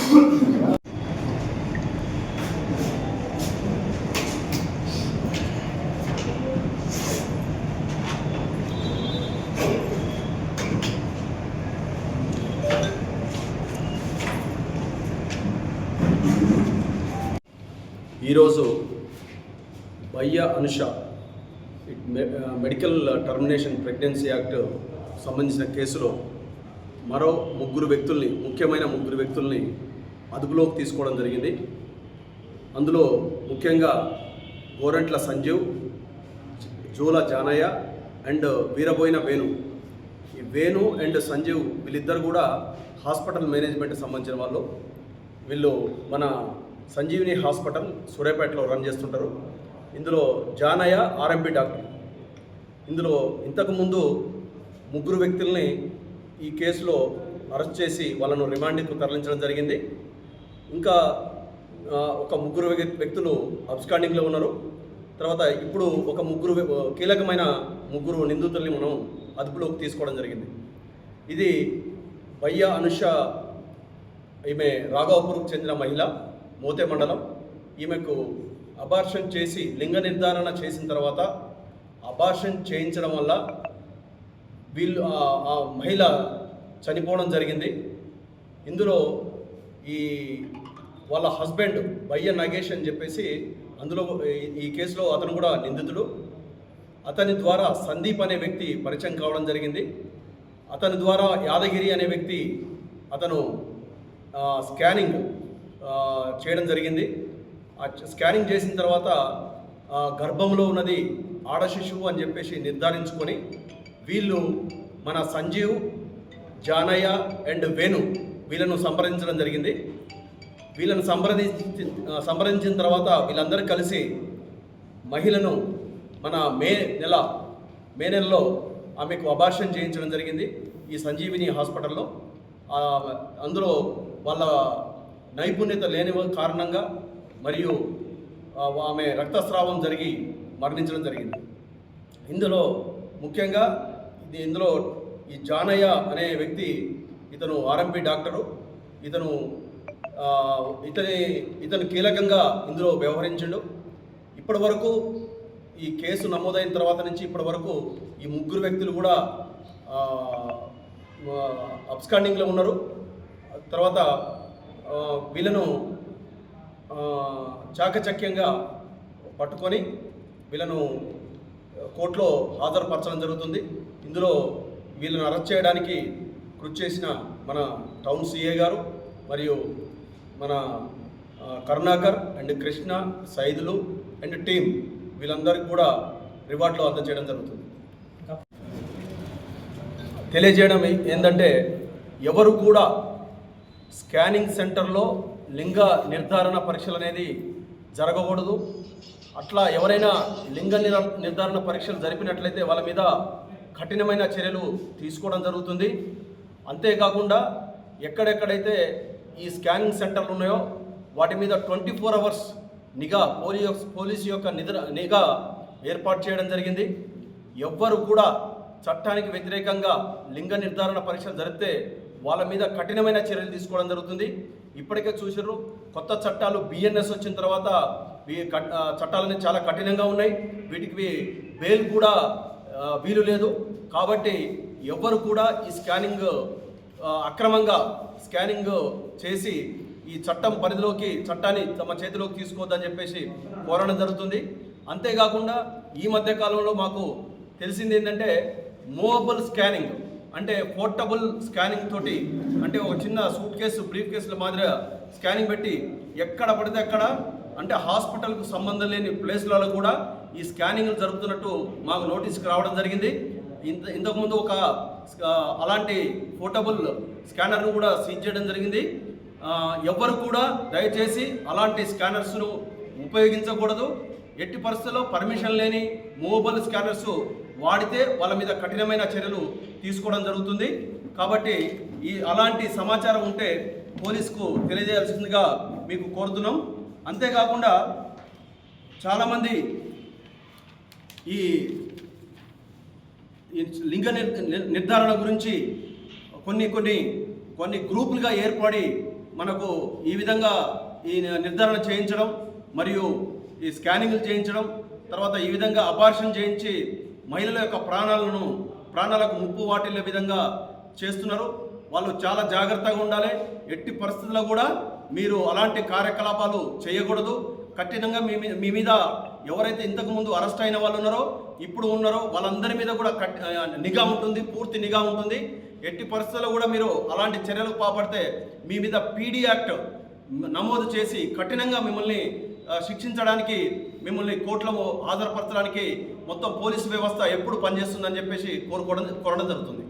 ఈరోజు Bayya Anusha medical termination pregnancy act సంబంధించిన కేసులో మరో ముఖ్యమైన ముగ్గురు వ్యక్తుల్ని అదుపులోకి తీసుకోవడం జరిగింది. అందులో ముఖ్యంగా గోరంట్ల సంజీవ్, జూల జానయ్య అండ్ వీరబోయిన వేణు. ఈ వేణు అండ్ సంజీవ్ వీళ్ళిద్దరు కూడా హాస్పిటల్ మేనేజ్మెంట్కి సంబంధించిన వాళ్ళు. వీళ్ళు మన సంజీవిని హాస్పిటల్ సూర్యాపేటలో రన్ చేస్తుంటారు. ఇందులో జానయ్య ఆర్ఎంపీ డాక్టర్. ఇందులో ఇంతకుముందు ముగ్గురు వ్యక్తుల్ని ఈ కేసులో అరెస్ట్ చేసి వాళ్ళను రిమాండ్కు తరలించడం జరిగింది. ఇంకా ఒక ముగ్గురు వ్యక్తులు అబ్స్కాండింగ్లో ఉన్నారు. తర్వాత ఇప్పుడు ఒక కీలకమైన ముగ్గురు నిందితుల్ని మనం అదుపులోకి తీసుకోవడం జరిగింది. ఇది బయ్య అనుష, ఈమె రాఘవపూర్కు చెందిన మహిళ, మోతే మండలం. ఈమెకు అబార్షన్ చేసి లింగ నిర్ధారణ చేసిన తర్వాత అబార్షన్ చేయించడం వల్ల ఆ మహిళ చనిపోవడం జరిగింది. ఇందులో వాళ్ళ హస్బెండ్ బయ్య నాగేష్ అని చెప్పేసి అందులో ఈ కేసులో అతను కూడా నిందితుడు. అతని ద్వారా సందీప్ అనే వ్యక్తి పరిచయం కావడం జరిగింది. అతని ద్వారా యాదగిరి అనే వ్యక్తి అతను స్కానింగ్ చేయడం జరిగింది. స్కానింగ్ చేసిన తర్వాత గర్భంలో ఉన్నది ఆడ శిశువు అని చెప్పేసి నిర్ధారించుకొని వీళ్ళు మన సంజీవ్, జానయ్య అండ్ వేణు వీళ్ళను సంప్రదించడం జరిగింది. వీళ్ళను సంప్రదించిన తర్వాత వీళ్ళందరూ కలిసి మహిళను మన మే నెలలో ఆమెకు అబార్షన్ చేయించడం జరిగింది ఈ సంజీవిని హాస్పిటల్లో. అందులో వాళ్ళ నైపుణ్యత లేని కారణంగా మరియు ఆమె రక్తస్రావం జరిగి మరణించడం జరిగింది. ఇందులో ముఖ్యంగా ఈ జానయ్య అనే వ్యక్తి ఇతను ఆర్ఎంపీ డాక్టరు. ఇతను కీలకంగా ఇందులో వ్యవహరించిండు. ఇప్పటి వరకు ఈ కేసు నమోదైన తర్వాత నుంచి ఇప్పటి వరకు ఈ ముగ్గురు వ్యక్తులు కూడా అబ్స్కాండింగ్లో ఉన్నారు. తర్వాత వీళ్ళను చాకచక్యంగా పట్టుకొని వీళ్ళను కోర్టులో హాజరుపరచడం జరుగుతుంది. ఇందులో వీళ్ళను అరెస్ట్ చేయడానికి కృషి చేసిన మన టౌన్ సిఐ గారు మరియు మన Karunakar and Krishna, Saidulu and team వీళ్ళందరికీ కూడా రివార్డులు అందజేయడం జరుగుతుంది. తెలియజేయడం ఏంటంటే ఎవరు కూడా స్కానింగ్ సెంటర్లో లింగ నిర్ధారణ పరీక్షలు అనేది జరగకూడదు. అట్లా ఎవరైనా లింగ నిర్ధారణ పరీక్షలు జరిపినట్లయితే వాళ్ళ మీద కఠినమైన చర్యలు తీసుకోవడం జరుగుతుంది. అంతేకాకుండా ఎక్కడెక్కడైతే ఈ స్కానింగ్ సెంటర్లు ఉన్నాయో వాటి మీద 24 hours నిఘా పోలీసు యొక్క నిఘా ఏర్పాటు చేయడం జరిగింది. ఎవ్వరు కూడా చట్టానికి వ్యతిరేకంగా లింగ నిర్ధారణ పరీక్షలు జరిపితే వాళ్ళ మీద కఠినమైన చర్యలు తీసుకోవడం జరుగుతుంది. ఇప్పటికే చూసారు, కొత్త చట్టాలు బిఎన్ఎస్ వచ్చిన తర్వాత చట్టాలన్నీ చాలా కఠినంగా ఉన్నాయి. వీటికి బెయిల్ కూడా వీలు లేదు. కాబట్టి ఎవ్వరు కూడా ఈ అక్రమంగా స్కానింగ్ చేసి ఈ చట్టం పరిధిలోకి చట్టాన్ని తమ చేతిలోకి తీసుకోవద్దని చెప్పేసి కోరడం జరుగుతుంది. అంతేకాకుండా ఈ మధ్య కాలంలో మాకు తెలిసింది ఏంటంటే మూవబుల్ స్కానింగ్ అంటే పోర్టబుల్ స్కానింగ్ తోటి, అంటే ఒక చిన్న సూట్ కేసు బ్రీఫ్ కేసుల మాదిరిగా స్కానింగ్ పెట్టి ఎక్కడ పడితే అక్కడ, అంటే హాస్పిటల్కు సంబంధం లేని ప్లేస్లలో కూడా ఈ స్కానింగ్లు జరుగుతున్నట్టు మాకు నోటీస్కి రావడం జరిగింది. ఇంతకుముందు ఒక అలాంటి పోర్టబుల్ స్కానర్ను కూడా సీజ్ చేయడం జరిగింది. ఎవ్వరు కూడా దయచేసి అలాంటి స్కానర్స్ను ఉపయోగించకూడదు. ఎట్టి పరిస్థితుల్లో పర్మిషన్ లేని మూవబుల్ స్కానర్స్ వాడితే వాళ్ళ మీద కఠినమైన చర్యలు తీసుకోవడం జరుగుతుంది. కాబట్టి అలాంటి సమాచారం ఉంటే పోలీసుకు తెలియజేయాల్సిందిగా మీకు కోరుతున్నాం. అంతేకాకుండా చాలామంది ఈ లింగ నిర్ధారణ గురించి కొన్ని గ్రూపులుగా ఏర్పడి మనకు ఈ విధంగా ఈ నిర్ధారణ చేయించడం మరియు ఈ స్కానింగ్లు చేయించడం, తర్వాత ఈ విధంగా అబార్షన్ చేయించి మహిళల యొక్క ప్రాణాలకు ముప్పు వాటిల్లే విధంగా చేస్తున్నారు. వాళ్ళు చాలా జాగ్రత్తగా ఉండాలి. ఎట్టి పరిస్థితుల్లో కూడా మీరు అలాంటి కార్యకలాపాలు చేయకూడదు. కఠినంగా మీ మీద ఎవరైతే ఇంతకుముందు అరెస్ట్ అయిన వాళ్ళు ఉన్నారో ఇప్పుడు ఉన్నారో వాళ్ళందరి మీద కూడా నిఘా ఉంటుంది, పూర్తి నిఘా ఉంటుంది. ఎట్టి పరిస్థితుల్లో కూడా మీరు అలాంటి చర్యలకు పాల్పడితే మీ మీద పీడీ యాక్ట్ నమోదు చేసి కఠినంగా మిమ్మల్ని శిక్షించడానికి, మిమ్మల్ని కోర్టులో హాజరుపరచడానికి మొత్తం పోలీసు వ్యవస్థ ఎప్పుడు పనిచేస్తుందని చెప్పేసి కోరడం జరుగుతుంది.